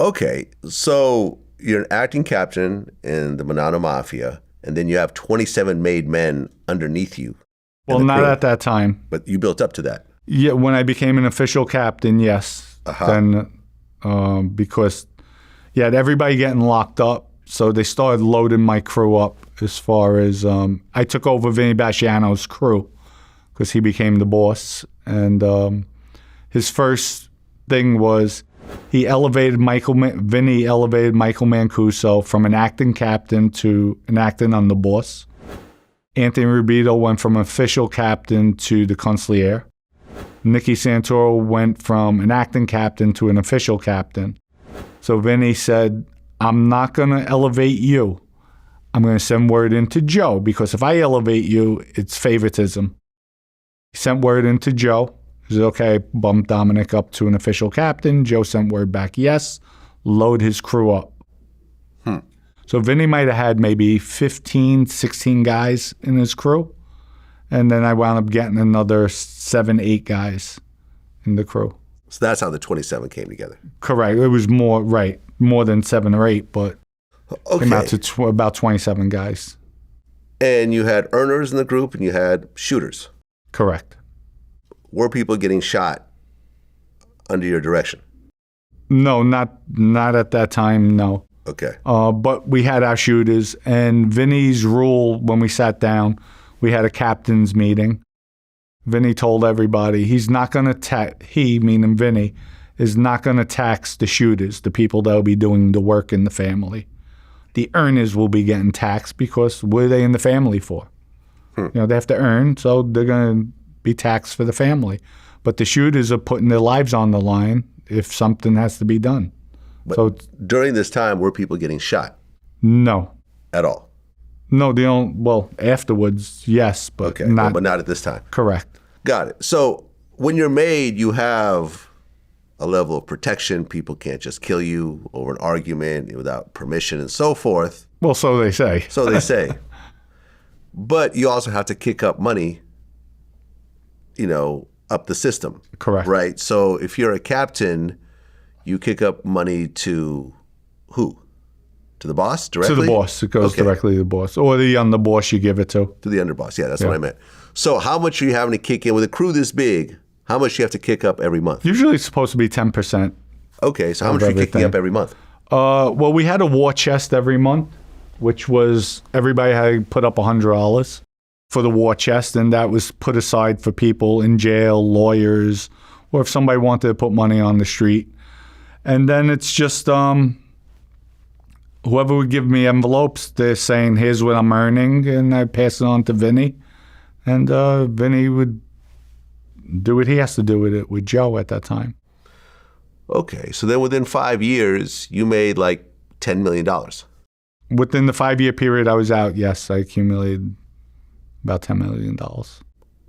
Okay, so you're an acting captain in the Bonanno Mafia, and then you have 27 made men underneath you. Well, not at that time. But you built up to that. Yeah, when I became an official captain, yes. Then, because you had everybody getting locked up, so they started loading my crew up as far as I took over Vinny Basciano's crew because he became the boss. And his first thing was Vinny elevated Michael Mancuso from an acting captain to an acting underboss. Anthony Rubito went from official captain to the consigliere. Nicky Santoro went from an acting captain to an official captain. So Vinny said, I'm not going to elevate you. I'm going to send word into Joe, because if I elevate you, it's favoritism. He sent word into Joe. He said, okay, bump Dominick up to an official captain. Joe sent word back, yes, load his crew up. So Vinny might have had maybe 15, 16 guys in his crew. And then I wound up getting another 7, 8 guys in the crew. So that's how the 27 came together. Correct. It was more than 7 or 8, but came out to about 27 guys. And you had earners in the group and you had shooters. Correct. Were people getting shot under your direction? No, not at that time, no. Okay. But we had our shooters, and Vinny's rule when we sat down, we had a captain's meeting. Vinny told everybody he's not going to he, meaning Vinny, is not going to tax the shooters, the people that will be doing the work in the family. The earners will be getting taxed because what are they in the family for? You know, they have to earn, so they're going to be taxed for the family. But the shooters are putting their lives on the line if something has to be done. But so during this time, were people getting shot? No. At all? No, well, afterwards, yes, but not. But not at this time? Correct. Got it. So when you're made, you have a level of protection. People can't just kill you over an argument without permission and so forth. Well, so they say. So they say. But you also have to kick up money, up the system. Correct. Right? So if you're a captain, you kick up money to who? To the boss directly? To the boss. It goes directly to the boss. Or the underboss you give it to. To the underboss. Yeah, that's what I meant. So how much are you having to kick in? With a crew this big, how much do you have to kick up every month? Usually it's supposed to be 10%. Okay, so how much are you kicking up every month? Well, we had a war chest every month, which was everybody had to put up $100 for the war chest, and that was put aside for people in jail, lawyers, or if somebody wanted to put money on the street. And then it's just whoever would give me envelopes, they're saying, here's what I'm earning, and I pass it on to Vinny. And Vinny would do what he has to do with it with Joe at that time. Okay, so then within 5 years, you made like $10 million. Within the 5-year period I was out, yes, I accumulated about $10 million.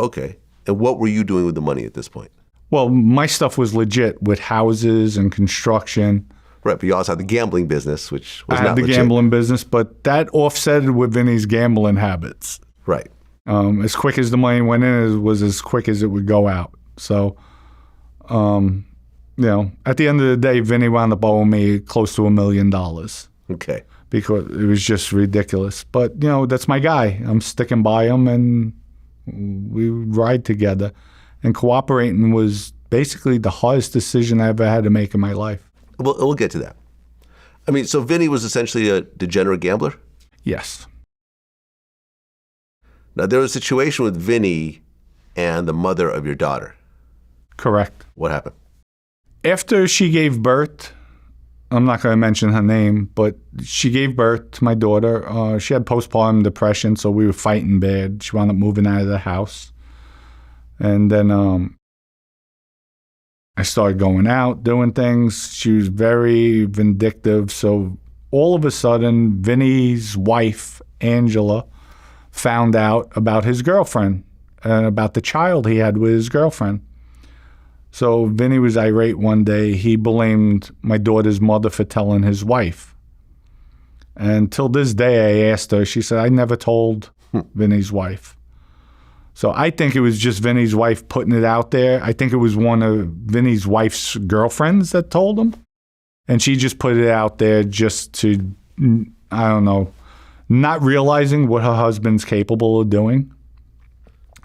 Okay, and what were you doing with the money at this point? Well, my stuff was legit with houses and construction. Right, but you also had the gambling business, which was not legit. I had the gambling business, but that offsetted with Vinny's gambling habits. Right. As quick as the money went in, it was as quick as it would go out. So, at the end of the day, Vinny wound up owing me close to $1 million. Okay. Because it was just ridiculous. But, that's my guy. I'm sticking by him, and we ride together. And cooperating was basically the hardest decision I ever had to make in my life. We'll get to that. I mean, so Vinny was essentially a degenerate gambler? Yes. Now, there was a situation with Vinny and the mother of your daughter. Correct. What happened? After she gave birth, I'm not going to mention her name, but she gave birth to my daughter. She had postpartum depression, so we were fighting bad. She wound up moving out of the house. And then I started going out, doing things. She was very vindictive. So all of a sudden, Vinny's wife, Angela, found out about his girlfriend and about the child he had with his girlfriend. So Vinny was irate one day. He blamed my daughter's mother for telling his wife. And till this day, I asked her, she said, I never told Vinny's wife. So I think it was just Vinny's wife putting it out there. I think it was one of Vinny's wife's girlfriends that told him. And she just put it out there just to, I don't know, not realizing what her husband's capable of doing.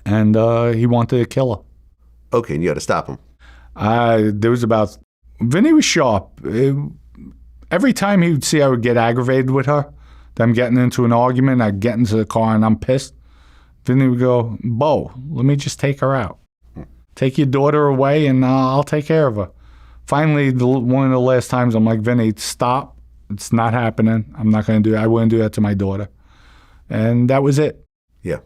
And he wanted to kill her. Okay, and you had to stop him. Vinny was sharp. Every time he would see I would get aggravated with her, that I'm getting into an argument, I'd get into the car and I'm pissed. Vinny would go, Bo, let me just take her out. Take your daughter away and I'll take care of her. Finally, one of the last times, I'm like, Vinny, stop. It's not happening. I'm not going to do it. I wouldn't do that to my daughter. And that was it. Yeah.